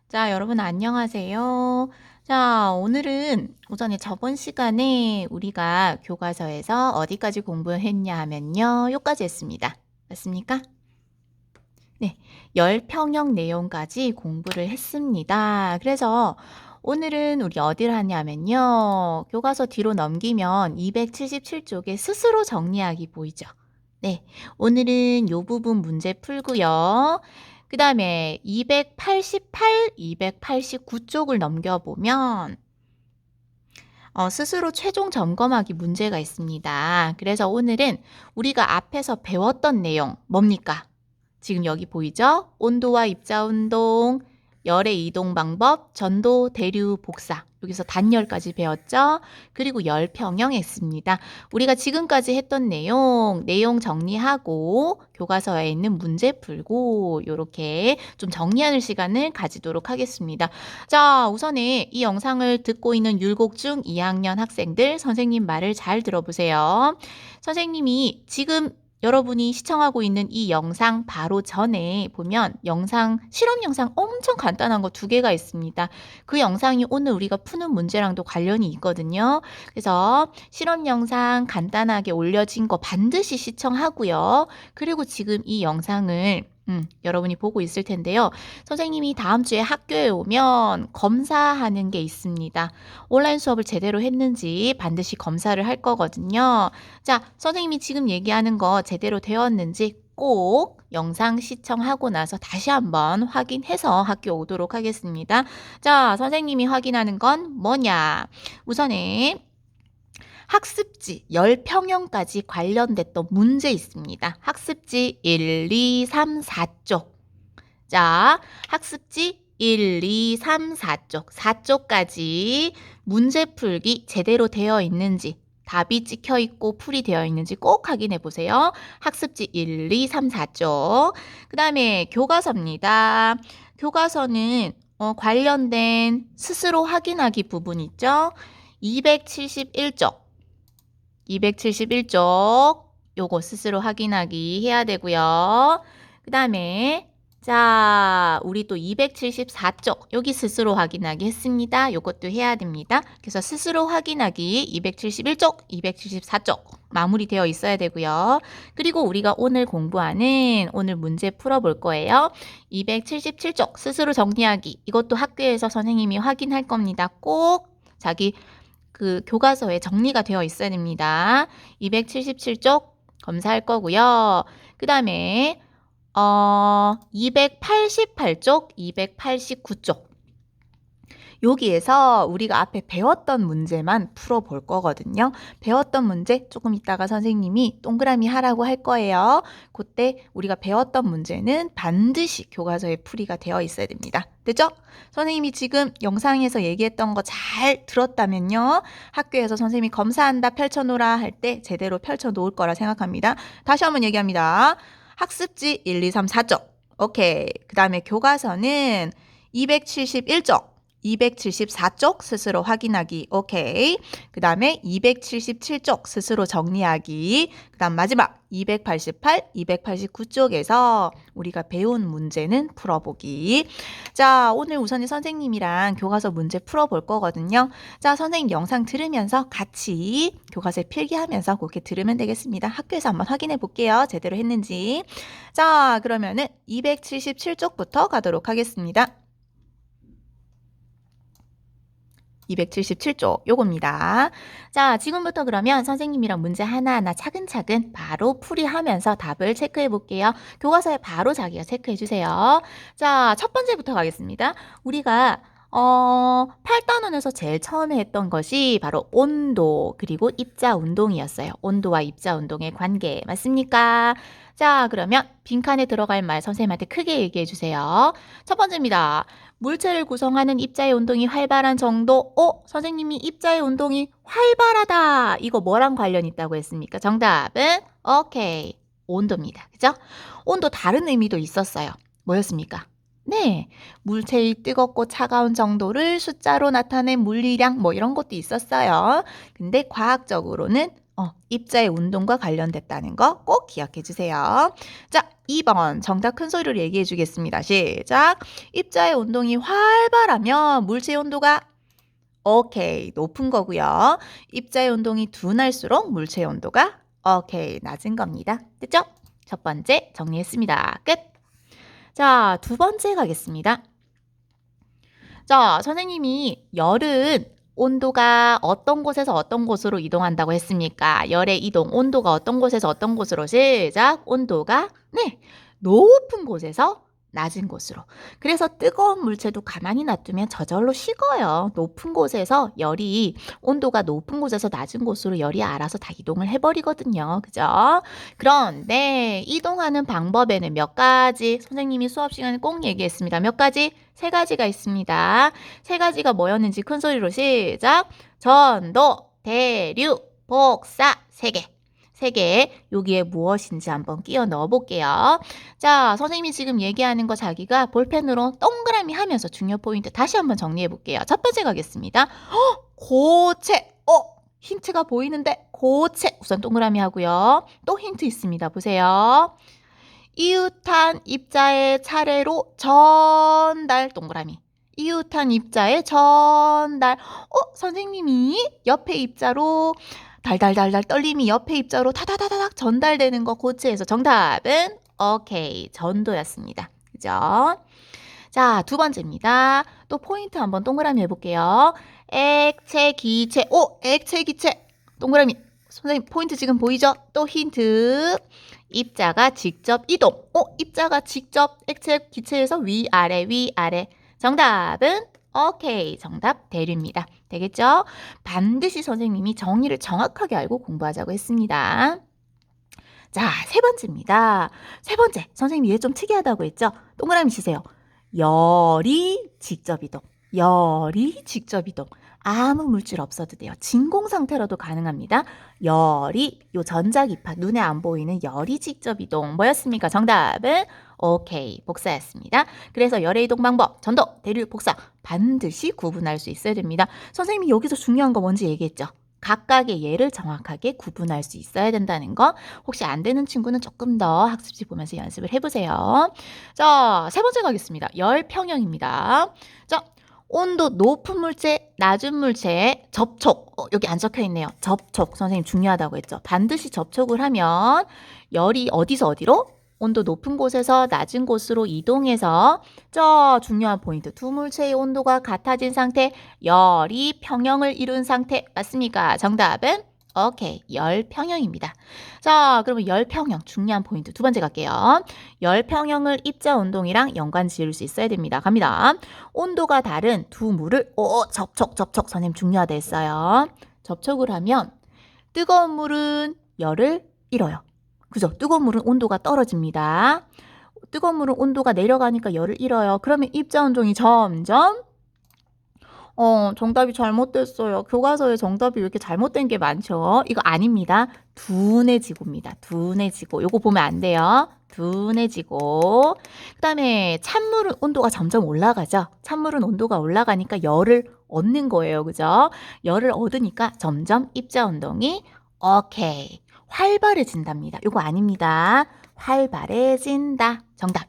자, 여러분 안녕하세요. 자, 오늘은 오전에 저번 시간에 우리가 교과서에서 어디까지 공부했냐 하면요. 요까지 했습니다. 맞습니까? 네, 열평형 내용까지 공부를 했습니다. 그래서 오늘은 우리 어디를 하냐면요. 교과서 뒤로 넘기면 277쪽에 스스로 정리하기 보이죠? 네, 오늘은 요 부분 문제 풀고요. 그 다음에 288, 289쪽을 넘겨보면 스스로 최종 점검하기 문제가 있습니다. 그래서 오늘은 우리가 앞에서 배웠던 내용 뭡니까? 지금 여기 보이죠? 온도와 입자 운동, 열의 이동 방법, 전도, 대류, 복사. 여기서 단열까지 배웠죠? 그리고 열평형 X입니다. 우리가 지금까지 했던 내용 정리하고 교과서에 있는 문제 풀고 이렇게 좀 정리하는 시간을 가지도록 하겠습니다. 자, 우선에 이 영상을 듣고 있는 율곡중 2학년 학생들 선생님 말을 잘 들어보세요. 선생님이 지금 여러분이 시청하고 있는 이 영상 바로 전에 보면 실험 영상 엄청 간단한 거 2개가 있습니다. 그 영상이 오늘 우리가 푸는 문제랑도 관련이 있거든요. 그래서 실험 영상 간단하게 올려진 거 반드시 시청하고요. 그리고 지금 이 영상을 여러분이 보고 있을 텐데요. 선생님이 다음 주에 학교에 오면 검사하는 게 있습니다. 온라인 수업을 제대로 했는지 반드시 검사를 할 거거든요. 자, 선생님이 지금 얘기하는 거 제대로 되었는지 꼭 영상 시청하고 나서 다시 한번 확인해서 학교 오도록 하겠습니다. 자, 선생님이 확인하는 건 뭐냐? 우선에 학습지 10평형까지 관련됐던 문제 있습니다. 학습지 1, 2, 3, 4쪽. 자, 학습지 1, 2, 3, 4쪽. 4쪽까지 문제 풀기 제대로 되어 있는지, 답이 찍혀 있고 풀이 되어 있는지 꼭 확인해 보세요. 학습지 1, 2, 3, 4쪽. 그 다음에 교과서입니다. 교과서는 관련된 스스로 확인하기 부분 있죠? 271쪽. 271쪽. 요거 스스로 확인하기 해야 되고요. 그 다음에 자, 우리 또 274쪽 여기 스스로 확인하기 했습니다. 요것도 해야 됩니다. 그래서 스스로 확인하기 271쪽, 274쪽 마무리되어 있어야 되고요. 그리고 우리가 오늘 공부하는 오늘 문제 풀어볼 거예요. 277쪽 스스로 정리하기 이것도 학교에서 선생님이 확인할 겁니다. 꼭 자기 그 교과서에 정리가 되어 있어야 됩니다. 277쪽 검사할 거고요. 그 다음에 288쪽, 289쪽. 여기에서 우리가 앞에 배웠던 문제만 풀어볼 거거든요. 배웠던 문제 조금 이따가 선생님이 동그라미 하라고 할 거예요. 그때 우리가 배웠던 문제는 반드시 교과서에 풀이가 되어 있어야 됩니다. 됐죠? 선생님이 지금 영상에서 얘기했던 거 잘 들었다면요. 학교에서 선생님이 검사한다, 펼쳐놓으라 할 때 제대로 펼쳐놓을 거라 생각합니다. 다시 한번 얘기합니다. 학습지 1, 2, 3, 4쪽. 오케이. 그 다음에 교과서는 271쪽. 274쪽 스스로 확인하기. 오케이. 그 다음에 277쪽 스스로 정리하기. 그 다음 마지막 288, 289쪽에서 우리가 배운 문제는 풀어보기. 자, 오늘 우선에 선생님이랑 교과서 문제 풀어볼 거거든요. 자, 선생님 영상 들으면서 같이 교과서에 필기하면서 그렇게 들으면 되겠습니다. 학교에서 한번 확인해 볼게요. 제대로 했는지. 자, 그러면은 277쪽부터 가도록 하겠습니다. 277쪽 요겁니다. 자, 지금부터 그러면 선생님이랑 문제 하나하나 차근차근 바로 풀이하면서 답을 체크해 볼게요. 교과서에 바로 자기가 체크해 주세요. 자, 첫 번째부터 가겠습니다. 우리가 8단원에서 제일 처음에 했던 것이 바로 온도 그리고 입자 운동이었어요. 온도와 입자 운동의 관계 맞습니까? 자, 그러면 빈칸에 들어갈 말 선생님한테 크게 얘기해 주세요. 첫 번째입니다. 물체를 구성하는 입자의 운동이 활발한 정도. 선생님이 입자의 운동이 활발하다. 이거 뭐랑 관련 있다고 했습니까? 정답은 오케이. 온도입니다. 그죠? 온도 다른 의미도 있었어요. 뭐였습니까? 네. 물체의 뜨겁고 차가운 정도를 숫자로 나타낸 물리량 뭐 이런 것도 있었어요. 근데 과학적으로는 입자의 운동과 관련됐다는 거 꼭 기억해 주세요. 자, 2번 정답 큰 소리로 얘기해 주겠습니다. 시작. 입자의 운동이 활발하면 물체의 온도가 오케이, 높은 거고요. 입자의 운동이 둔할수록 물체의 온도가 오케이, 낮은 겁니다. 됐죠? 첫 번째 정리했습니다. 끝. 자, 두 번째 가겠습니다. 자, 선생님이 열은 온도가 어떤 곳에서 어떤 곳으로 이동한다고 했습니까? 열의 이동, 온도가 어떤 곳에서 어떤 곳으로 시작. 온도가 높은 곳에서 낮은 곳으로. 그래서 뜨거운 물체도 가만히 놔두면 저절로 식어요. 높은 곳에서 열이 온도가 높은 곳에서 낮은 곳으로 열이 알아서 다 이동을 해버리거든요. 그죠? 그런데 이동하는 방법에는 몇 가지 선생님이 수업 시간에 꼭 얘기했습니다. 몇 가지? 세 가지가 있습니다. 세 가지가 뭐였는지 큰 소리로 시작. 전도, 대류, 복사. 세 개. 세 개. 여기에 무엇인지 한번 끼워 넣어 볼게요. 자, 선생님이 지금 얘기하는 거 자기가 볼펜으로 동그라미 하면서 중요 포인트 다시 한번 정리해 볼게요. 첫 번째 가겠습니다. 고체. 힌트가 보이는데 고체. 우선 동그라미 하고요. 또 힌트 있습니다. 보세요. 이웃한 입자의 차례로 전달. 동그라미. 이웃한 입자의 전달. 선생님이 옆에 입자로 달달달달 떨림이 옆에 입자로 타다다닥 전달되는 거 고체에서 정답은 오케이, 전도였습니다. 그죠? 자, 두 번째입니다. 또 포인트 한번 동그라미 해볼게요. 액체, 기체. 액체, 기체. 동그라미. 선생님 포인트 지금 보이죠? 또 힌트. 입자가 직접 이동. 입자가 직접 액체, 기체에서 위아래, 위아래. 정답은 오케이, 정답 대류입니다. 되겠죠? 반드시 선생님이 정의를 정확하게 알고 공부하자고 했습니다. 자, 세 번째입니다. 세 번째, 선생님이 얘 좀 특이하다고 했죠? 동그라미 치세요. 열이 직접 이동. 열이 직접 이동. 아무 물질 없어도 돼요. 진공 상태로도 가능합니다. 열이, 요 전자기파, 눈에 안 보이는 열이 직접 이동. 뭐였습니까? 정답은 오케이, 복사였습니다. 그래서 열의 이동 방법, 전도, 대류, 복사 반드시 구분할 수 있어야 됩니다. 선생님이 여기서 중요한 거 뭔지 얘기했죠? 각각의 예를 정확하게 구분할 수 있어야 된다는 거. 혹시 안 되는 친구는 조금 더 학습지 보면서 연습을 해보세요. 자, 세 번째 가겠습니다. 열 평형입니다. 자, 온도 높은 물체, 낮은 물체의 접촉. 여기 안 적혀 있네요. 접촉. 선생님 중요하다고 했죠. 반드시 접촉을 하면 열이 어디서 어디로? 온도 높은 곳에서 낮은 곳으로 이동해서 저 중요한 포인트. 두 물체의 온도가 같아진 상태, 열이 평형을 이룬 상태. 맞습니까? 정답은 오케이, 열평형입니다. 자, 그러면 열평형 중요한 포인트 두 번째 갈게요. 열평형을 입자 운동이랑 연관 지을 수 있어야 됩니다. 갑니다. 온도가 다른 두 물을 접촉 선생님 중요하다 했어요. 접촉을 하면 뜨거운 물은 열을 잃어요. 그죠? 뜨거운 물은 온도가 떨어집니다. 뜨거운 물은 온도가 내려가니까 열을 잃어요. 그러면 입자 운동이 점점 정답이 잘못됐어요. 교과서에 정답이 왜 이렇게 잘못된 게 많죠? 이거 아닙니다. 둔해지고입니다. 둔해지고. 요거 보면 안 돼요. 둔해지고. 그 다음에 찬물은 온도가 점점 올라가죠. 찬물은 온도가 올라가니까 열을 얻는 거예요. 그죠? 열을 얻으니까 점점 입자 운동이 오케이. 활발해진답니다. 요거 아닙니다. 활발해진다. 정답.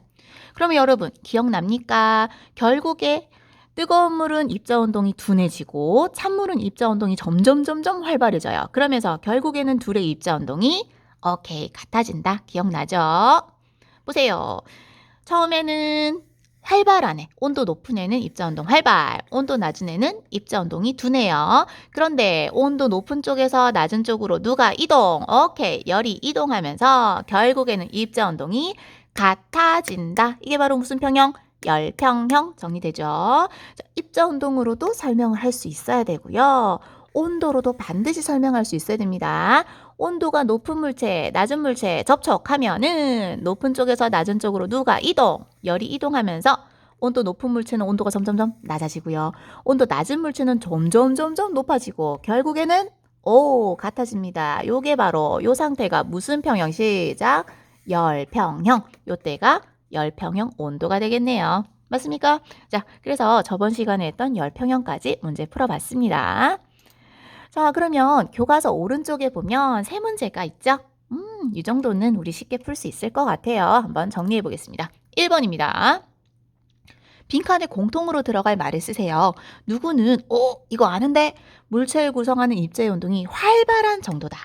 그러면 여러분 기억납니까? 결국에 뜨거운 물은 입자 운동이 둔해지고 찬물은 입자 운동이 점점 활발해져요. 그러면서 결국에는 둘의 입자 운동이 오케이 같아진다. 기억나죠? 보세요. 처음에는 활발한 애, 온도 높은 애는 입자 운동 활발, 온도 낮은 애는 입자 운동이 둔해요. 그런데 온도 높은 쪽에서 낮은 쪽으로 누가 이동? 오케이, 열이 이동하면서 결국에는 입자 운동이 같아진다. 이게 바로 무슨 평형? 열평형 정리되죠. 자, 입자 운동으로도 설명을 할 수 있어야 되고요. 온도로도 반드시 설명할 수 있어야 됩니다. 온도가 높은 물체, 낮은 물체 접촉하면은 높은 쪽에서 낮은 쪽으로 누가 이동? 열이 이동하면서 온도 높은 물체는 온도가 점점 낮아지고요. 온도 낮은 물체는 점점 높아지고 결국에는 같아집니다. 요게 바로 요 상태가 무슨 평형? 시작. 열평형. 요때가 열평형 온도가 되겠네요. 맞습니까? 자, 그래서 저번 시간에 했던 열평형까지 문제 풀어봤습니다. 자, 그러면 교과서 오른쪽에 보면 세 문제가 있죠? 이 정도는 우리 쉽게 풀 수 있을 것 같아요. 한번 정리해 보겠습니다. 1번입니다. 빈칸에 공통으로 들어갈 말을 쓰세요. 누구는 이거 아는데 물체를 구성하는 입자의 운동이 활발한 정도다.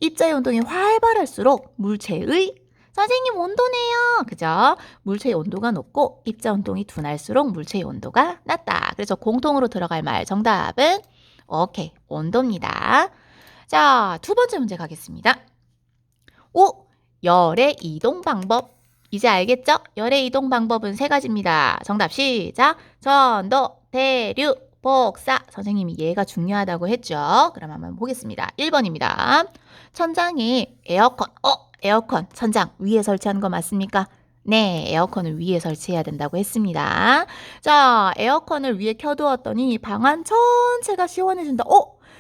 입자의 운동이 활발할수록 물체의 선생님 온도네요. 그죠? 물체의 온도가 높고 입자 운동이 둔할수록 물체의 온도가 낮다. 그래서 공통으로 들어갈 말 정답은 오케이, 온도입니다. 자, 두 번째 문제 가겠습니다. 열의 이동 방법. 이제 알겠죠? 열의 이동 방법은 세 가지입니다. 정답 시작. 전도, 대류, 복사. 선생님이 얘가 중요하다고 했죠? 그럼 한번 보겠습니다. 1번입니다. 천장에 에어컨 천장 위에 설치하는 거 맞습니까? 네, 에어컨을 위에 설치해야 된다고 했습니다. 자, 에어컨을 위에 켜두었더니 방안 전체가 시원해진다.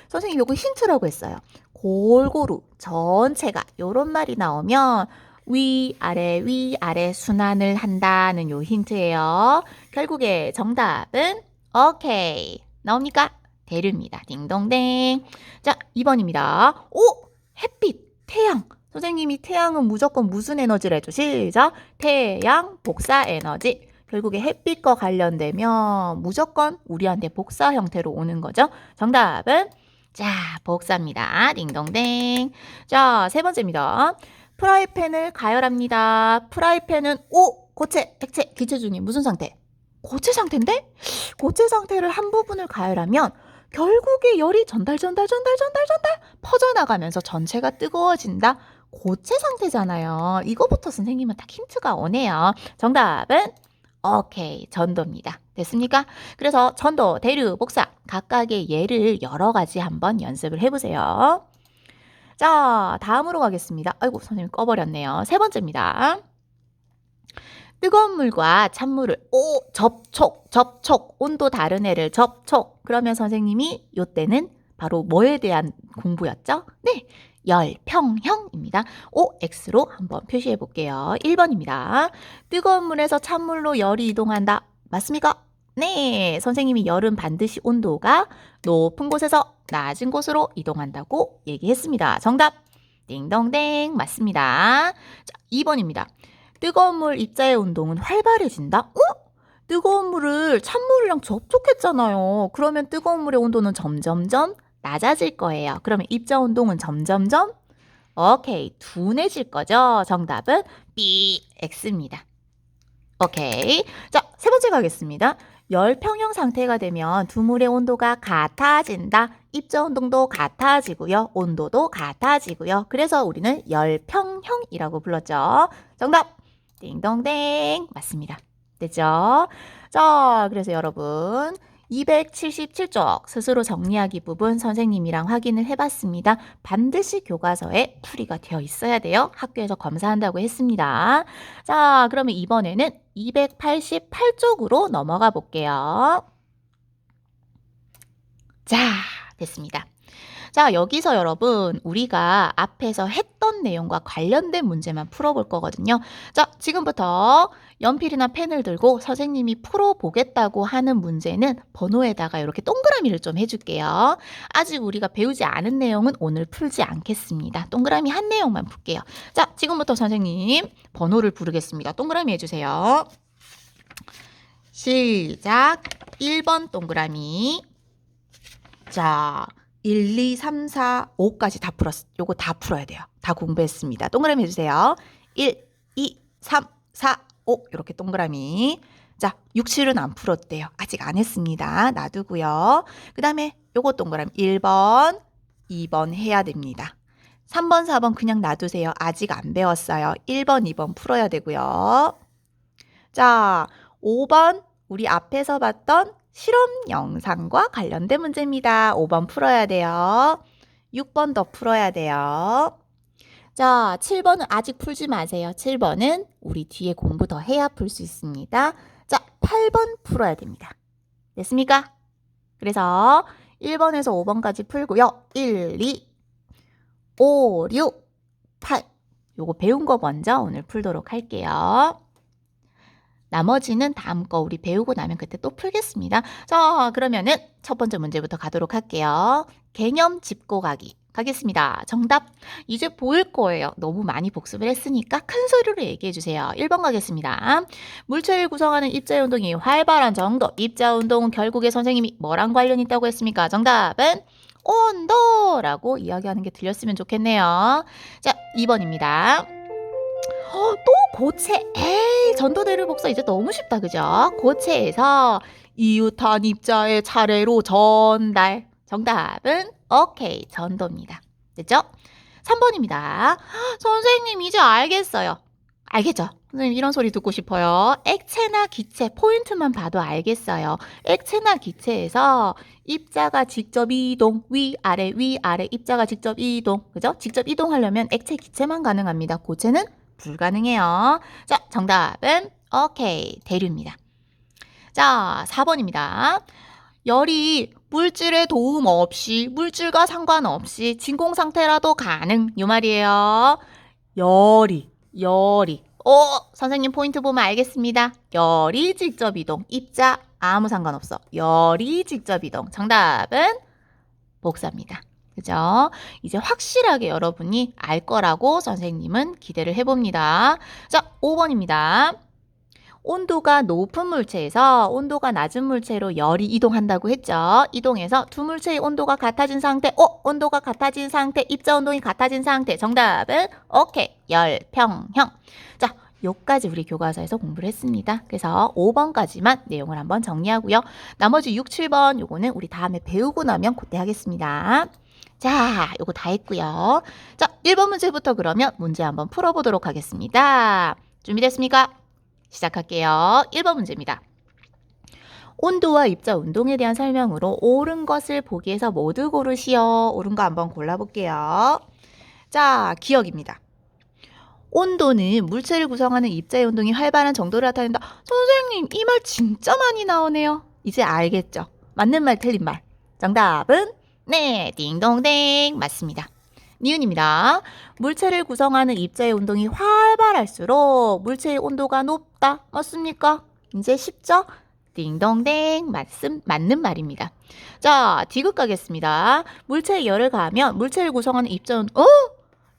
선생님 이거 힌트라고 했어요. 골고루 전체가 요런 말이 나오면 위아래 순환을 한다는 요 힌트예요. 결국에 정답은 오케이. 나옵니까? 대류입니다. 딩동댕. 자, 2번입니다. 햇빛, 태양. 선생님이 태양은 무조건 무슨 에너지를 해줘? 시작. 태양, 복사 에너지. 결국에 햇빛과 관련되면 무조건 우리한테 복사 형태로 오는 거죠. 정답은 자, 복사입니다. 딩동댕. 자, 세 번째입니다. 프라이팬을 가열합니다. 프라이팬은 고체, 액체, 기체 중에 무슨 상태? 고체 상태인데? 고체 상태를 한 부분을 가열하면 결국에 열이 전달 퍼져나가면서 전체가 뜨거워진다. 고체 상태잖아요. 이거부터 선생님은 딱 힌트가 오네요. 정답은 오케이, 전도입니다. 됐습니까? 그래서 전도, 대류, 복사 각각의 예를 여러 가지 한번 연습을 해보세요. 자, 다음으로 가겠습니다. 아이고, 선생님 꺼버렸네요. 세 번째입니다. 뜨거운 물과 찬물을 접촉 온도 다른 애를 접촉 그러면 선생님이 요때는 바로 뭐에 대한 공부였죠? 네, 열평형입니다. X로 한번 표시해 볼게요. 1번입니다. 뜨거운 물에서 찬물로 열이 이동한다. 맞습니까? 네, 선생님이 열은 반드시 온도가 높은 곳에서 낮은 곳으로 이동한다고 얘기했습니다. 정답 띵동댕 맞습니다. 자, 2번입니다. 뜨거운 물 입자의 운동은 활발해진다? 뜨거운 물을 찬물이랑 접촉했잖아요. 그러면 뜨거운 물의 온도는 점점점 낮아질 거예요. 그러면 입자 운동은 점점점 오케이, 둔해질 거죠. 정답은 B, X입니다. 오케이. 자, 세 번째 가겠습니다. 열평형 상태가 되면 두 물의 온도가 같아진다. 입자 운동도 같아지고요. 온도도 같아지고요. 그래서 우리는 열평형이라고 불렀죠. 정답! 띵동댕 맞습니다. 됐죠? 자, 그래서 여러분 277쪽 스스로 정리하기 부분 선생님이랑 확인을 해봤습니다. 반드시 교과서에 풀이가 되어 있어야 돼요. 학교에서 검사한다고 했습니다. 자, 그러면 이번에는 288쪽으로 넘어가 볼게요. 자, 됐습니다. 자, 여기서 여러분 우리가 앞에서 했던 내용과 관련된 문제만 풀어볼 거거든요. 자, 지금부터 연필이나 펜을 들고 선생님이 풀어보겠다고 하는 문제는 번호에다가 이렇게 동그라미를 좀 해줄게요. 아직 우리가 배우지 않은 내용은 오늘 풀지 않겠습니다. 동그라미 한 내용만 풀게요. 자, 지금부터 선생님 번호를 부르겠습니다. 동그라미 해주세요. 시작. 1번 동그라미. 자, 1, 2, 3, 4, 5까지 다 풀었어. 요거 다 풀어야 돼요. 다 공부했습니다. 동그라미 해주세요. 1, 2, 3, 4, 5 이렇게 동그라미. 자, 6, 7은 안 풀었대요. 아직 안 했습니다. 놔두고요. 그 다음에 요거 동그라미 1번, 2번 해야 됩니다. 3번, 4번 그냥 놔두세요. 아직 안 배웠어요. 1번, 2번 풀어야 되고요. 자, 5번 우리 앞에서 봤던 실험 영상과 관련된 문제입니다. 5번 풀어야 돼요. 6번 더 풀어야 돼요. 자, 7번은 아직 풀지 마세요. 7번은 우리 뒤에 공부 더 해야 풀 수 있습니다. 자, 8번 풀어야 됩니다. 됐습니까? 그래서 1번에서 5번까지 풀고요. 1, 2, 5, 6, 8 요거 배운 거 먼저 오늘 풀도록 할게요. 나머지는 다음 거 우리 배우고 나면 그때 또 풀겠습니다. 자, 그러면은 첫 번째 문제부터 가도록 할게요. 개념 짚고 가기. 가겠습니다. 정답 이제 보일 거예요. 너무 많이 복습을 했으니까 큰 소리로 얘기해 주세요. 1번 가겠습니다. 물체를 구성하는 입자 운동이 활발한 정도. 입자 운동은 결국에 선생님이 뭐랑 관련이 있다고 했습니까? 정답은 온도라고 이야기하는 게 들렸으면 좋겠네요. 자, 2번입니다. 또 고체. 에이, 전도대류 복사 이제 너무 쉽다. 그죠? 고체에서 이웃한 입자의 차례로 전달. 정답은 오케이, 전도입니다. 됐죠? 3번입니다. 선생님 이제 알겠어요. 알겠죠? 선생님 이런 소리 듣고 싶어요. 액체나 기체 포인트만 봐도 알겠어요. 액체나 기체에서 입자가 직접 이동, 위아래 입자가 직접 이동. 그죠? 직접 이동하려면 액체 기체만 가능합니다. 고체는 불가능해요. 자, 정답은 오케이, 대류입니다. 자, 4번입니다. 열이 물질의 도움 없이, 물질과 상관없이 진공 상태라도 가능. 이 말이에요. 열이. 선생님 포인트 보면 알겠습니다. 열이 직접 이동. 입자 아무 상관없어. 열이 직접 이동. 정답은 복사입니다. 그죠? 이제 확실하게 여러분이 알 거라고 선생님은 기대를 해봅니다. 자, 5번입니다. 온도가 높은 물체에서 온도가 낮은 물체로 열이 이동한다고 했죠. 이동해서 두 물체의 온도가 같아진 상태, 온도가 같아진 상태, 입자 온도이 같아진 상태. 정답은 오케이, 열평형. 자, 요까지 우리 교과서에서 공부를 했습니다. 그래서 5번까지만 내용을 한번 정리하고요. 나머지 6, 7번 요거는 우리 다음에 배우고 나면 그때 하겠습니다. 자, 요거 다 했고요. 자, 1번 문제부터 그러면 문제 한번 풀어보도록 하겠습니다. 준비됐습니까? 시작할게요. 1번 문제입니다. 온도와 입자 운동에 대한 설명으로 옳은 것을 보기에서 모두 고르시오. 옳은 거 한번 골라볼게요. 자, 기억입니다. 온도는 물체를 구성하는 입자의 운동이 활발한 정도를 나타낸다. 선생님, 이 말 진짜 많이 나오네요. 이제 알겠죠? 맞는 말, 틀린 말. 정답은 네, 딩동댕 맞습니다. 니은입니다. 물체를 구성하는 입자의 운동이 활발할수록 물체의 온도가 높다. 맞습니까? 이제 쉽죠? 딩동댕 맞는 말입니다. 자, 디귿 가겠습니다. 물체에 열을 가하면 물체를 구성하는 입자 운동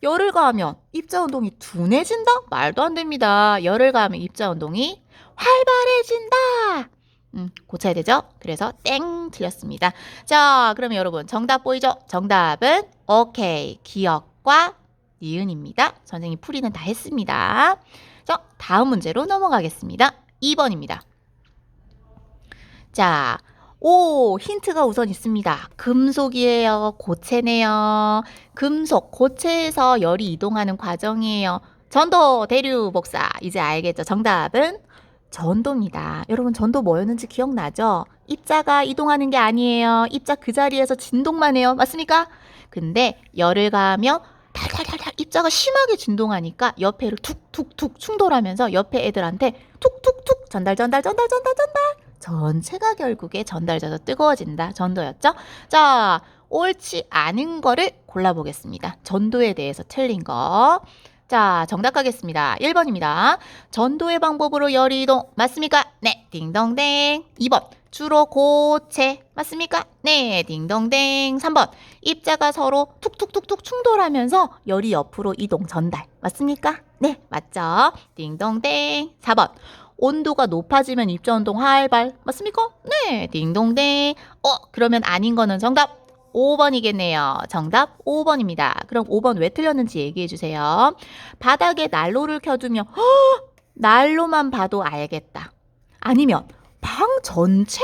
열을 가하면 입자 운동이 둔해진다? 말도 안 됩니다. 열을 가하면 입자 운동이 활발해진다. 고쳐야 되죠? 그래서 땡 틀렸습니다. 자, 그러면 여러분 정답 보이죠? 정답은 오케이, 기억과 니은입니다. 선생님 풀이는 다 했습니다. 자, 다음 문제로 넘어가겠습니다. 2번입니다. 자, 힌트가 우선 있습니다. 금속이에요. 고체네요. 금속, 고체에서 열이 이동하는 과정이에요. 전도, 대류, 복사. 이제 알겠죠? 정답은 전도입니다. 여러분 전도 뭐였는지 기억나죠? 입자가 이동하는 게 아니에요. 입자 그 자리에서 진동만 해요. 맞습니까? 근데 열을 가하면 달달달달 입자가 심하게 진동하니까 옆에를 툭툭툭 충돌하면서 옆에 애들한테 툭툭툭 전달. 전체가 결국에 전달져서 뜨거워진다. 전도였죠? 자, 옳지 않은 거를 골라보겠습니다. 전도에 대해서 틀린 거. 자, 정답 가겠습니다. 1번입니다. 전도의 방법으로 열이 이동. 맞습니까? 네, 딩동댕. 2번. 주로 고체. 맞습니까? 네, 딩동댕. 3번. 입자가 서로 툭툭툭툭 충돌하면서 열이 옆으로 이동, 전달. 맞습니까? 네, 맞죠? 딩동댕. 4번. 온도가 높아지면 입자 운동 활발. 맞습니까? 네, 딩동댕. 그러면 아닌 거는 정답 5번이겠네요. 정답 5번입니다. 그럼 5번 왜 틀렸는지 얘기해 주세요. 바닥에 난로를 켜두면 난로만 봐도 알겠다. 아니면 방 전체?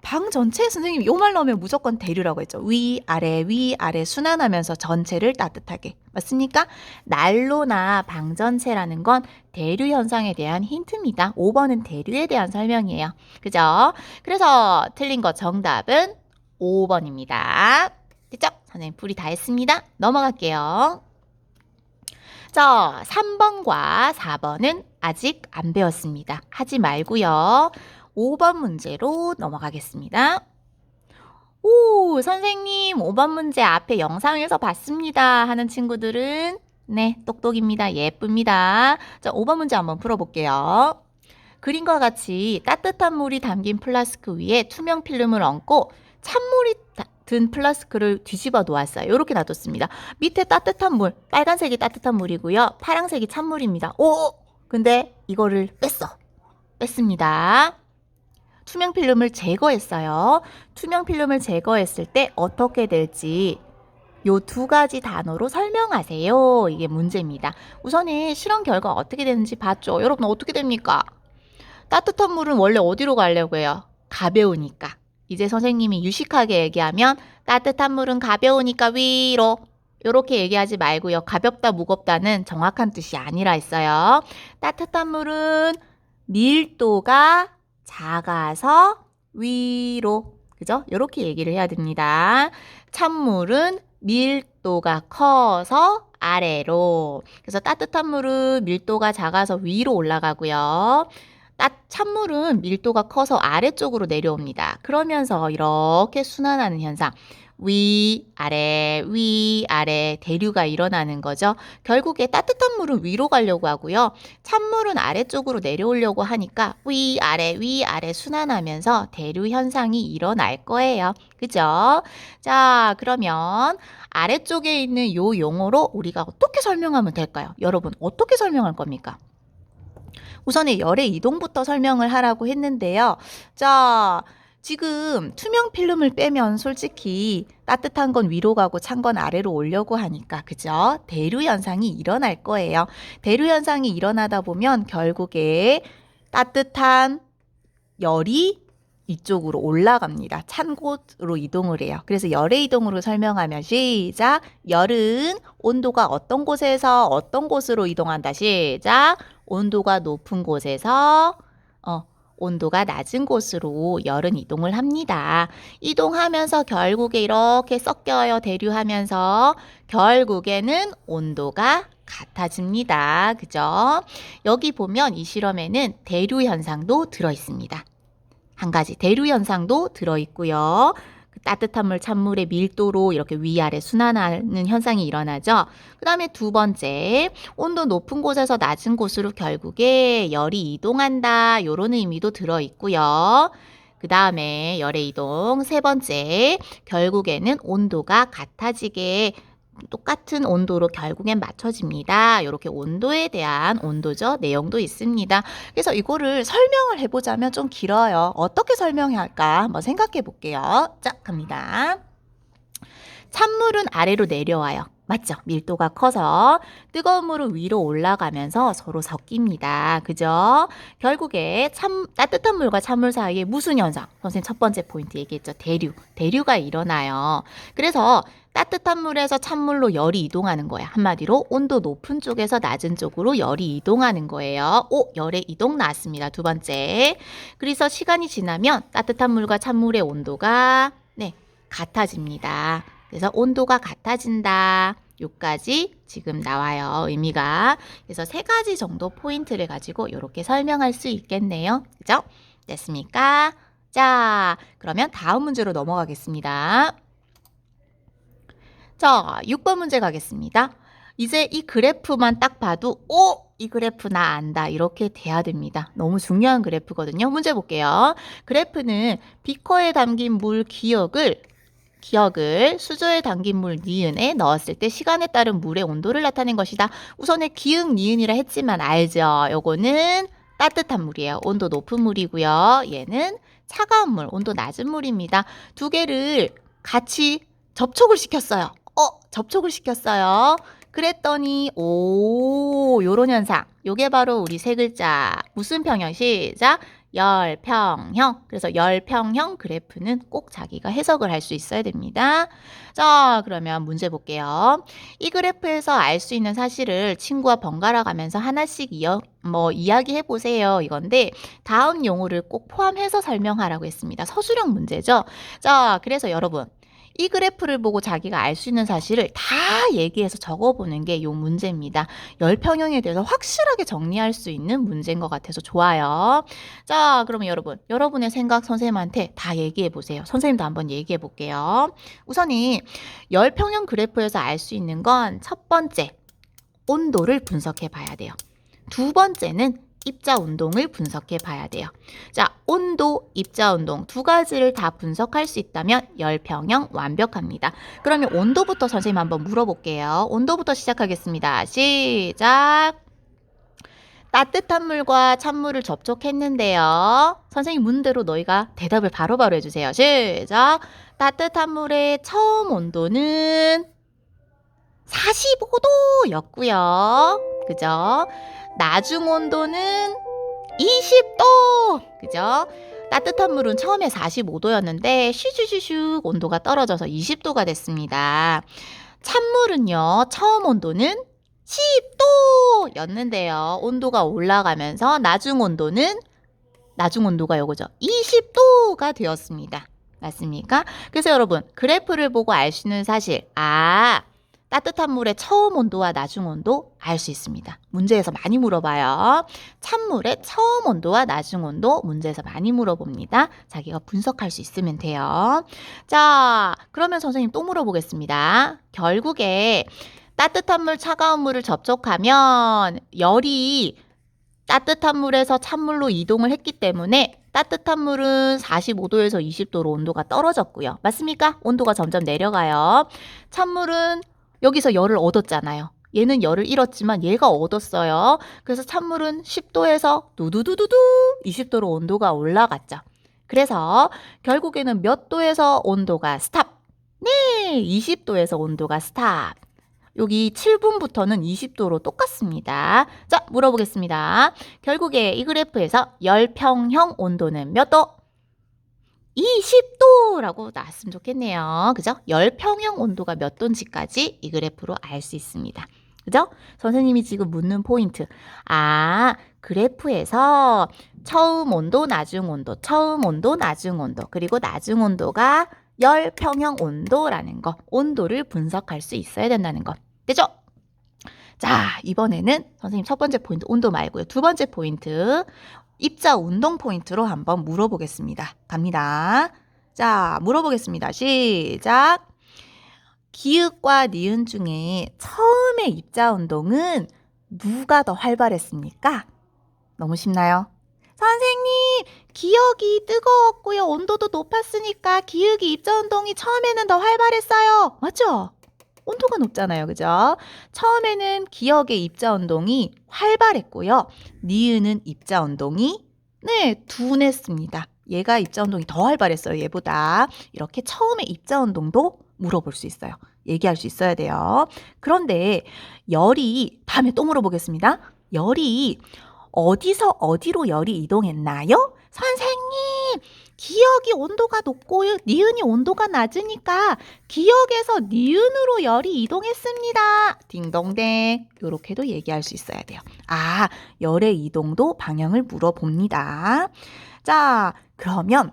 방 전체 선생님 요 말 나오면 무조건 대류라고 했죠. 위아래 순환하면서 전체를 따뜻하게. 맞습니까? 난로나 방 전체라는 건 대류 현상에 대한 힌트입니다. 5번은 대류에 대한 설명이에요. 그죠? 그래서 틀린 거 정답은 5번입니다. 됐죠? 선생님 풀이 다 했습니다. 넘어갈게요. 자, 3번과 4번은 아직 안 배웠습니다. 하지 말고요. 5번 문제로 넘어가겠습니다. 선생님 5번 문제 앞에 영상에서 봤습니다 하는 친구들은 네, 똑똑입니다. 예쁩니다. 자, 5번 문제 한번 풀어볼게요. 그림과 같이 따뜻한 물이 담긴 플라스크 위에 투명 필름을 얹고 찬물이 든 플라스크를 뒤집어 놓았어요. 이렇게 놔뒀습니다. 밑에 따뜻한 물, 빨간색이 따뜻한 물이고요. 파란색이 찬물입니다. 오! 근데 이거를 뺐습니다. 투명 필름을 제거했어요. 투명 필름을 제거했을 때 어떻게 될지 요 두 가지 단어로 설명하세요. 이게 문제입니다. 우선은 실험 결과 어떻게 되는지 봤죠? 여러분 어떻게 됩니까? 따뜻한 물은 원래 어디로 가려고 해요? 가벼우니까. 이제 선생님이 유식하게 얘기하면 따뜻한 물은 가벼우니까 위로. 이렇게 얘기하지 말고요. 가볍다 무겁다는 정확한 뜻이 아니라 했어요. 따뜻한 물은 밀도가 작아서 위로. 그죠? 이렇게 얘기를 해야 됩니다. 찬물은 밀도가 커서 아래로. 그래서 따뜻한 물은 밀도가 작아서 위로 올라가고요. 찬물은 밀도가 커서 아래쪽으로 내려옵니다. 그러면서 이렇게 순환하는 현상. 위, 아래, 대류가 일어나는 거죠. 결국에 따뜻한 물은 위로 가려고 하고요. 찬물은 아래쪽으로 내려오려고 하니까 위, 아래 순환하면서 대류 현상이 일어날 거예요. 그죠? 자, 그러면 아래쪽에 있는 요 용어로 우리가 어떻게 설명하면 될까요? 여러분, 어떻게 설명할 겁니까? 우선은 열의 이동부터 설명을 하라고 했는데요. 자, 지금 투명 필름을 빼면 솔직히 따뜻한 건 위로 가고 찬 건 아래로 오려고 하니까 그죠? 대류 현상이 일어날 거예요. 대류 현상이 일어나다 보면 결국에 따뜻한 열이 이쪽으로 올라갑니다. 찬 곳으로 이동을 해요. 그래서 열의 이동으로 설명하면 시작. 열은 온도가 어떤 곳에서 어떤 곳으로 이동한다. 시작. 온도가 높은 곳에서 온도가 낮은 곳으로 열은 이동을 합니다. 이동하면서 결국에 이렇게 섞여요. 대류하면서 결국에는 온도가 같아집니다. 그죠? 여기 보면 이 실험에는 대류 현상도 들어 있습니다. 한 가지 대류 현상도 들어있고요. 따뜻한 물, 찬물의 밀도로 이렇게 위아래 순환하는 현상이 일어나죠. 그 다음에 두 번째, 온도 높은 곳에서 낮은 곳으로 결국에 열이 이동한다. 이런 의미도 들어있고요. 그 다음에 열의 이동. 세 번째, 결국에는 온도가 같아지게 똑같은 온도로 결국엔 맞춰집니다. 이렇게 온도에 대한 온도죠. 내용도 있습니다. 그래서 이거를 설명을 해보자면 좀 길어요. 어떻게 설명해야 할까 한번 생각해 볼게요. 자, 갑니다. 찬물은 아래로 내려와요. 맞죠? 밀도가 커서 뜨거운 물은 위로 올라가면서 서로 섞입니다. 그죠? 결국에 따뜻한 물과 찬물 사이에 무슨 현상? 선생님 첫 번째 포인트 얘기했죠. 대류가 일어나요. 그래서 따뜻한 물에서 찬물로 열이 이동하는 거야. 한마디로 온도 높은 쪽에서 낮은 쪽으로 열이 이동하는 거예요. 열의 이동 나왔습니다. 두 번째. 그래서 시간이 지나면 따뜻한 물과 찬물의 온도가 같아집니다. 그래서 온도가 같아진다. 요까지 지금 나와요. 의미가. 그래서 세 가지 정도 포인트를 가지고 이렇게 설명할 수 있겠네요. 그죠? 됐습니까? 자, 그러면 다음 문제로 넘어가겠습니다. 자, 6번 문제 가겠습니다. 이제 이 그래프만 딱 봐도 이 그래프 나 안다. 이렇게 돼야 됩니다. 너무 중요한 그래프거든요. 문제 볼게요. 그래프는 비커에 담긴 물 기억을 수저에 담긴 물 니은에 넣었을 때 시간에 따른 물의 온도를 나타낸 것이다. 우선에 기역 니은이라 했지만 알죠? 요거는 따뜻한 물이에요. 온도 높은 물이고요. 얘는 차가운 물, 온도 낮은 물입니다. 두 개를 같이 접촉을 시켰어요. 접촉을 시켰어요. 그랬더니 요런 현상. 요게 바로 우리 세 글자 무슨 평형? 시작. 열평형. 그래서 열평형 그래프는 꼭 자기가 해석을 할 수 있어야 됩니다. 자, 그러면 문제 볼게요. 이 그래프에서 알 수 있는 사실을 친구와 번갈아 가면서 하나씩 이야기해 보세요. 이건데 다음 용어를 꼭 포함해서 설명하라고 했습니다. 서술형 문제죠. 자, 그래서 여러분 이 그래프를 보고 자기가 알 수 있는 사실을 다 얘기해서 적어보는 게 요 문제입니다. 열평형에 대해서 확실하게 정리할 수 있는 문제인 것 같아서 좋아요. 자, 그러면 여러분의 생각 선생님한테 다 얘기해 보세요. 선생님도 한번 얘기해 볼게요. 우선이 열평형 그래프에서 알 수 있는 건 첫 번째, 온도를 분석해 봐야 돼요. 두 번째는 입자 운동을 분석해 봐야 돼요. 자, 온도, 입자 운동 두 가지를 다 분석할 수 있다면 열평형 완벽합니다. 그러면 온도부터 선생님 한번 물어볼게요. 온도부터 시작하겠습니다. 시작! 따뜻한 물과 찬물을 접촉했는데요. 선생님 문대로 너희가 대답을 바로바로 해주세요. 시작! 따뜻한 물의 처음 온도는 45도였고요. 그죠? 나중 온도는 20도. 그죠? 따뜻한 물은 처음에 45도였는데 슈슈슈슉 온도가 떨어져서 20도가 됐습니다. 찬물은요. 처음 온도는 10도였는데요. 온도가 올라가면서 나중 온도가 요거죠. 20도가 되었습니다. 맞습니까? 그래서 여러분 그래프를 보고 알 수 있는 사실 따뜻한 물의 처음 온도와 나중 온도 알 수 있습니다. 문제에서 많이 물어봐요. 찬물의 처음 온도와 나중 온도 문제에서 많이 물어봅니다. 자기가 분석할 수 있으면 돼요. 자, 그러면 선생님 또 물어보겠습니다. 결국에 따뜻한 물, 차가운 물을 접촉하면 열이 따뜻한 물에서 찬물로 이동을 했기 때문에 따뜻한 물은 45도에서 20도로 온도가 떨어졌고요. 맞습니까? 온도가 점점 내려가요. 찬물은 여기서 열을 얻었잖아요. 얘는 열을 잃었지만 얘가 얻었어요. 그래서 찬물은 10도에서 두두두두두 20도로 온도가 올라갔죠. 그래서 결국에는 몇 도에서 온도가 스탑? 네, 20도에서 온도가 스탑. 여기 7분부터는 20도로 똑같습니다. 자, 물어보겠습니다. 결국에 이 그래프에서 열평형 온도는 몇 도? 20도라고 나왔으면 좋겠네요. 그죠? 열평형 온도가 몇 도인지까지 이 그래프로 알 수 있습니다. 그죠? 선생님이 지금 묻는 포인트. 그래프에서 처음 온도, 나중 온도, 처음 온도, 나중 온도, 그리고 나중 온도가 열평형 온도라는 거, 온도를 분석할 수 있어야 된다는 거. 되죠? 자, 이번에는 선생님 첫 번째 포인트 온도 말고요. 두 번째 포인트 입자 운동 포인트로 한번 물어보겠습니다. 갑니다. 자, 물어보겠습니다. 시작! 기읍과 니은 중에 처음에 입자 운동은 누가 더 활발했습니까? 너무 쉽나요? 선생님, 기역이 뜨거웠고요. 온도도 높았으니까 기역이 입자 운동이 처음에는 더 활발했어요. 맞죠? 온도가 높잖아요. 그죠? 처음에는 기역의 입자 운동이 활발했고요. 니은은 입자 운동이 둔했습니다. 얘가 입자 운동이 더 활발했어요. 얘보다. 이렇게 처음에 입자 운동도 물어볼 수 있어요. 얘기할 수 있어야 돼요. 그런데 열이 다음에 또 물어보겠습니다. 열이 어디서 어디로 열이 이동했나요? 선생님, 기역이 온도가 높고 니은이 온도가 낮으니까 기역에서 니은으로 열이 이동했습니다. 딩동댕. 이렇게도 얘기할 수 있어야 돼요. 열의 이동도 방향을 물어봅니다. 자, 그러면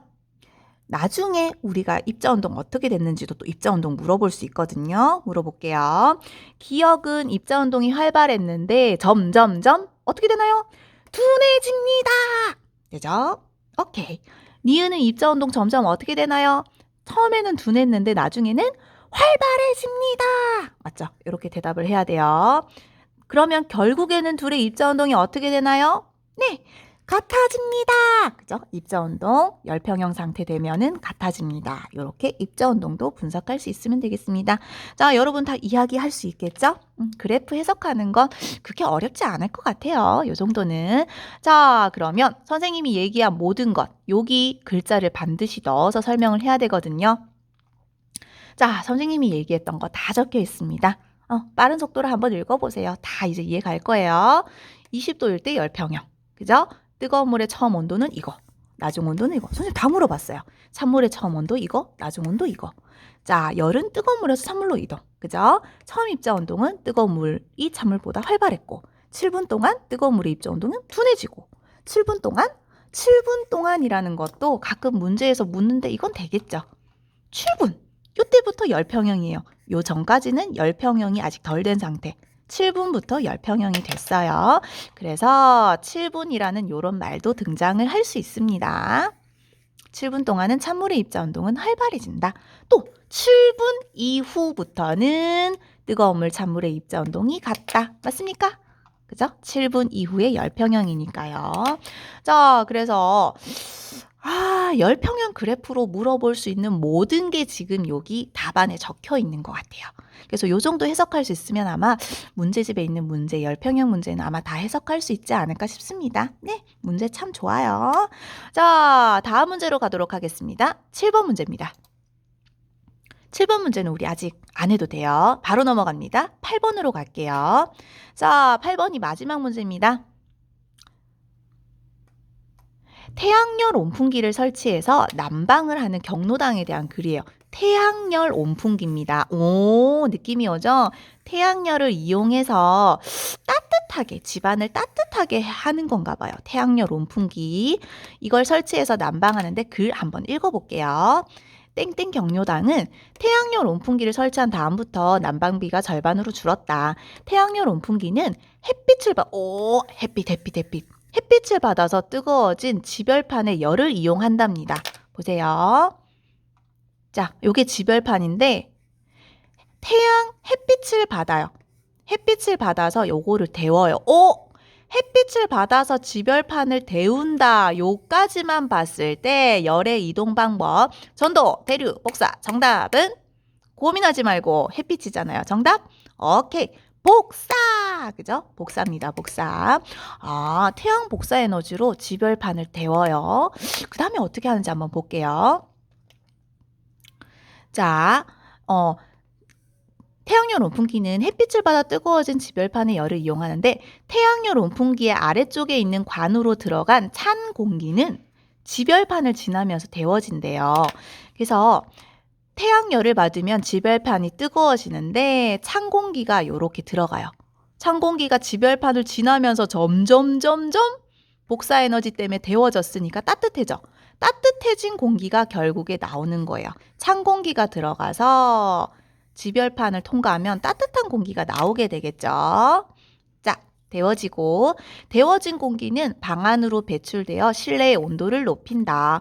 나중에 우리가 입자운동 어떻게 됐는지도 또 입자운동 물어볼 수 있거든요. 물어볼게요. 기역은 입자운동이 활발했는데 점점점 어떻게 되나요? 둔해집니다. 되죠? 오케이. 니은은 입자운동 점점 어떻게 되나요? 처음에는 둔했는데 나중에는 활발해집니다. 맞죠? 이렇게 대답을 해야 돼요. 그러면 결국에는 둘의 입자운동이 어떻게 되나요? 네, 같아집니다. 그죠? 입자운동 열평형 상태 되면은 같아집니다. 이렇게 입자운동도 분석할 수 있으면 되겠습니다. 자, 여러분 다 이야기할 수 있겠죠? 그래프 해석하는 건 그렇게 어렵지 않을 것 같아요. 이 정도는. 자, 그러면 선생님이 얘기한 모든 것 여기 글자를 반드시 넣어서 설명을 해야 되거든요. 자, 선생님이 얘기했던 거 다 적혀 있습니다. 빠른 속도로 한번 읽어보세요. 다 이제 이해 갈 거예요. 20도일 때 열평형. 그죠? 뜨거운 물의 처음 온도는 이거. 나중 온도는 이거. 선생님 다 물어봤어요. 찬물의 처음 온도 이거. 나중 온도 이거. 자, 열은 뜨거운 물에서 찬물로 이동. 그죠? 처음 입자 온도는 뜨거운 물이 찬물보다 활발했고 7분 동안 뜨거운 물의 입자 온도는 둔해지고 7분 동안이라는 것도 가끔 문제에서 묻는데 이건 되겠죠. 7분. 요때부터 열평형이에요. 요 전까지는 열평형이 아직 덜 된 상태. 7분부터 열평형이 됐어요. 그래서 7분이라는 요런 말도 등장을 할 수 있습니다. 7분 동안은 찬물의 입자 운동은 활발해진다. 또 7분 이후부터는 뜨거운 물 찬물의 입자 운동이 같다. 맞습니까? 그죠? 7분 이후에 열평형이니까요. 자, 그래서 열평형 그래프로 물어볼 수 있는 모든 게 지금 여기 답안에 적혀 있는 것 같아요. 그래서 요 정도 해석할 수 있으면 아마 문제집에 있는 문제, 열평형 문제는 아마 다 해석할 수 있지 않을까 싶습니다. 네, 문제 참 좋아요. 자, 다음 문제로 가도록 하겠습니다. 7번 문제입니다. 7번 문제는 우리 아직 안 해도 돼요. 바로 넘어갑니다. 8번으로 갈게요. 자, 8번이 마지막 문제입니다. 태양열 온풍기를 설치해서 난방을 하는 경로당에 대한 글이에요. 태양열 온풍기입니다. 오, 느낌이 오죠? 태양열을 이용해서 따뜻하게, 집안을 따뜻하게 하는 건가 봐요. 태양열 온풍기. 이걸 설치해서 난방하는데 글 한번 읽어볼게요. 땡땡 경로당은 태양열 온풍기를 설치한 다음부터 난방비가 절반으로 줄었다. 태양열 온풍기는 햇빛을 받아서 뜨거워진 지별판의 열을 이용한답니다. 보세요. 자, 요게 지별판인데 햇빛을 받아요. 햇빛을 받아서 요거를 데워요. 햇빛을 받아서 지별판을 데운다. 요까지만 봤을 때 열의 이동 방법, 전도, 대류, 복사. 정답은 고민하지 말고 햇빛이잖아요. 정답? 오케이. 복사! 그죠? 복사입니다. 복사. 태양 복사 에너지로 지별판을 데워요. 그 다음에 어떻게 하는지 한번 볼게요. 자, 태양열 온풍기는 햇빛을 받아 뜨거워진 지별판의 열을 이용하는데 태양열 온풍기의 아래쪽에 있는 관으로 들어간 찬 공기는 지별판을 지나면서 데워진대요. 그래서 태양열을 받으면 지별판이 뜨거워지는데 찬 공기가 이렇게 들어가요. 찬 공기가 지별판을 지나면서 점점 복사 에너지 때문에 데워졌으니까 따뜻해져. 따뜻해진 공기가 결국에 나오는 거예요. 찬 공기가 들어가서 지별판을 통과하면 따뜻한 공기가 나오게 되겠죠. 자, 데워진 공기는 방 안으로 배출되어 실내의 온도를 높인다.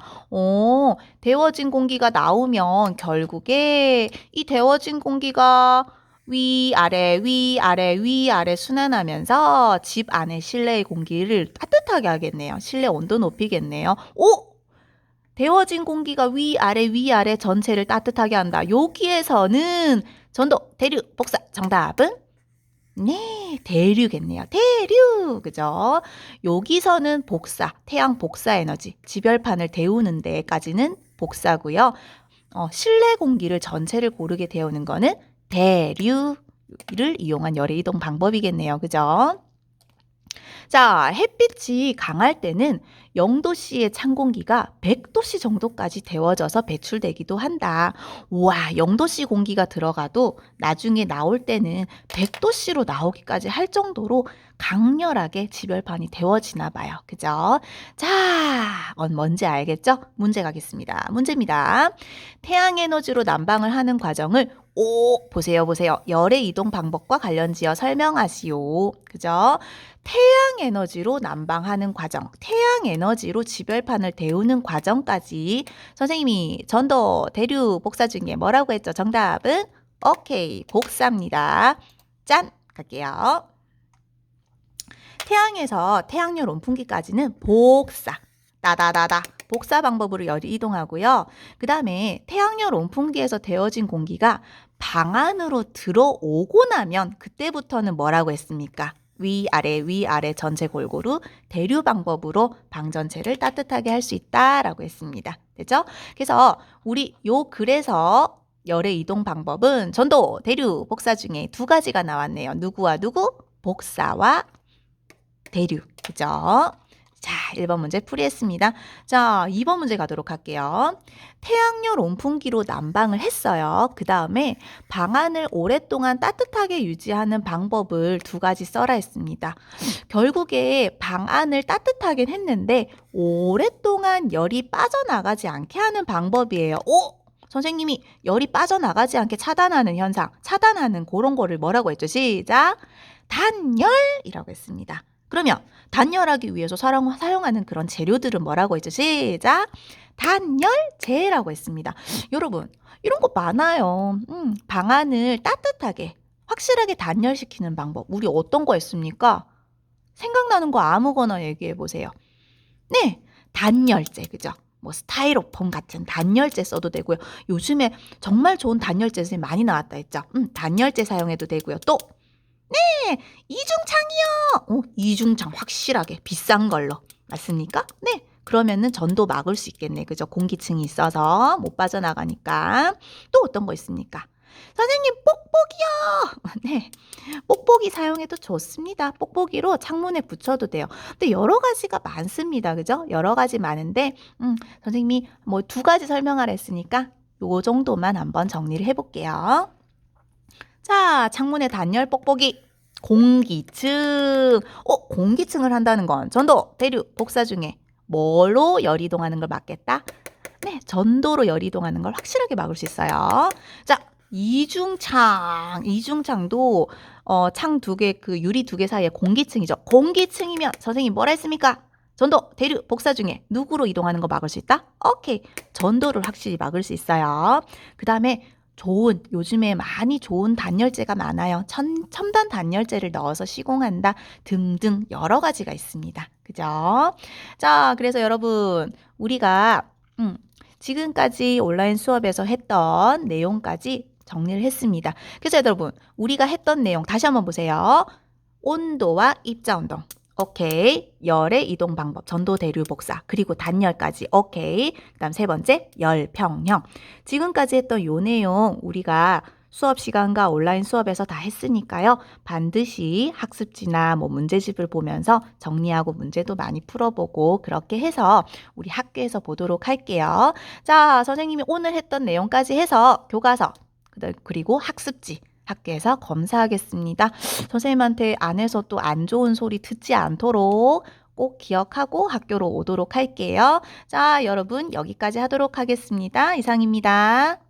데워진 공기가 나오면 결국에 이 데워진 공기가 위아래 순환하면서 집 안에 실내의 공기를 따뜻하게 하겠네요. 실내 온도 높이겠네요. 데워진 공기가 위아래 전체를 따뜻하게 한다. 여기에서는 전도, 대류, 복사. 정답은? 네, 대류겠네요. 대류. 그죠? 여기서는 복사, 태양 복사 에너지, 지별판을 데우는 데까지는 복사고요. 실내 공기를 전체를 고르게 데우는 거는 대류를 이용한 열의 이동 방법이겠네요. 그죠? 자, 햇빛이 강할 때는 0도씨의 찬 공기가 100도씨 정도까지 데워져서 배출되기도 한다. 우와, 0도씨 공기가 들어가도 나중에 나올 때는 100도씨로 나오기까지 할 정도로 강렬하게 지별판이 데워지나 봐요. 그죠? 자, 뭔지 알겠죠? 문제 가겠습니다. 문제입니다. 태양 에너지로 난방을 하는 과정을 보세요. 열의 이동 방법과 관련지어 설명하시오. 그죠? 태양 에너지로 난방하는 과정, 태양 에너지로 지별판을 데우는 과정까지 선생님이 전도, 대류, 복사 중에 뭐라고 했죠? 정답은 오케이, 복사입니다. 짠! 갈게요. 태양에서 태양열 온풍기까지는 복사, 복사 방법으로 열이 이동하고요. 그 다음에 태양열 온풍기에서 데워진 공기가 방 안으로 들어오고 나면 그때부터는 뭐라고 했습니까? 위아래 전체 골고루 대류 방법으로 방 전체를 따뜻하게 할 수 있다라고 했습니다. 됐죠? 그래서 우리 요 글에서 열의 이동 방법은 전도, 대류, 복사 중에 두 가지가 나왔네요. 누구와 누구? 복사와 대류. 그죠? 자, 1번 문제 풀이했습니다. 자, 2번 문제 가도록 할게요. 태양열 온풍기로 난방을 했어요. 그 다음에 방안을 오랫동안 따뜻하게 유지하는 방법을 두 가지 써라 했습니다. 결국에 방안을 따뜻하게 했는데 오랫동안 열이 빠져나가지 않게 하는 방법이에요. 선생님이 열이 빠져나가지 않게 차단하는 현상, 차단하는 그런 거를 뭐라고 했죠? 시작! 단열이라고 했습니다. 그러면 단열하기 위해서 사용하는 그런 재료들은 뭐라고 했죠? 시작! 단열재라고 했습니다. 여러분, 이런 거 많아요. 방안을 따뜻하게, 확실하게 단열시키는 방법. 우리 어떤 거 했습니까? 생각나는 거 아무거나 얘기해 보세요. 네, 단열재, 그죠? 뭐 스타이로폼 같은 단열재 써도 되고요. 요즘에 정말 좋은 단열재 많이 나왔다 했죠? 단열재 사용해도 되고요. 또 네, 이중창이요. 이중창 확실하게 비싼 걸로. 맞습니까? 네. 그러면은 전도 막을 수 있겠네. 그죠? 공기층이 있어서 못 빠져나가니까. 또 어떤 거 있습니까? 선생님, 뽁뽁이요. 네. 뽁뽁이 사용해도 좋습니다. 뽁뽁이로 창문에 붙여도 돼요. 근데 여러 가지가 많습니다. 그죠? 여러 가지 많은데, 선생님이 뭐 2가지 설명하라 했으니까 요 정도만 한번 정리를 해볼게요. 자, 창문에 단열 뽁뽁이. 공기층. 공기층을 한다는 건 전도, 대류, 복사 중에 뭘로 열 이동하는 걸 막겠다? 네, 전도로 열 이동하는 걸 확실하게 막을 수 있어요. 자, 이중창. 이중창도 창 2개, 그 유리 2개 사이에 공기층이죠. 공기층이면 선생님 뭐라 했습니까? 전도, 대류, 복사 중에 누구로 이동하는 거 막을 수 있다? 오케이. 전도를 확실히 막을 수 있어요. 그 다음에 요즘에 많이 좋은 단열재가 많아요. 첨단 단열재를 넣어서 시공한다 등등 여러 가지가 있습니다. 그죠? 자, 그래서 여러분, 우리가 지금까지 온라인 수업에서 했던 내용까지 정리를 했습니다. 그래서 여러분, 우리가 했던 내용 다시 한번 보세요. 온도와 입자운동. 오케이. 열의 이동 방법, 전도, 대류, 복사, 그리고 단열까지. 오케이. 그 다음 3번째, 열평형. 지금까지 했던 요 내용 우리가 수업 시간과 온라인 수업에서 다 했으니까요. 반드시 학습지나 뭐 문제집을 보면서 정리하고 문제도 많이 풀어보고 그렇게 해서 우리 학교에서 보도록 할게요. 자, 선생님이 오늘 했던 내용까지 해서 교과서, 그리고 학습지 학교에서 검사하겠습니다. 선생님한테 안에서 또 안 좋은 소리 듣지 않도록 꼭 기억하고 학교로 오도록 할게요. 자, 여러분 여기까지 하도록 하겠습니다. 이상입니다.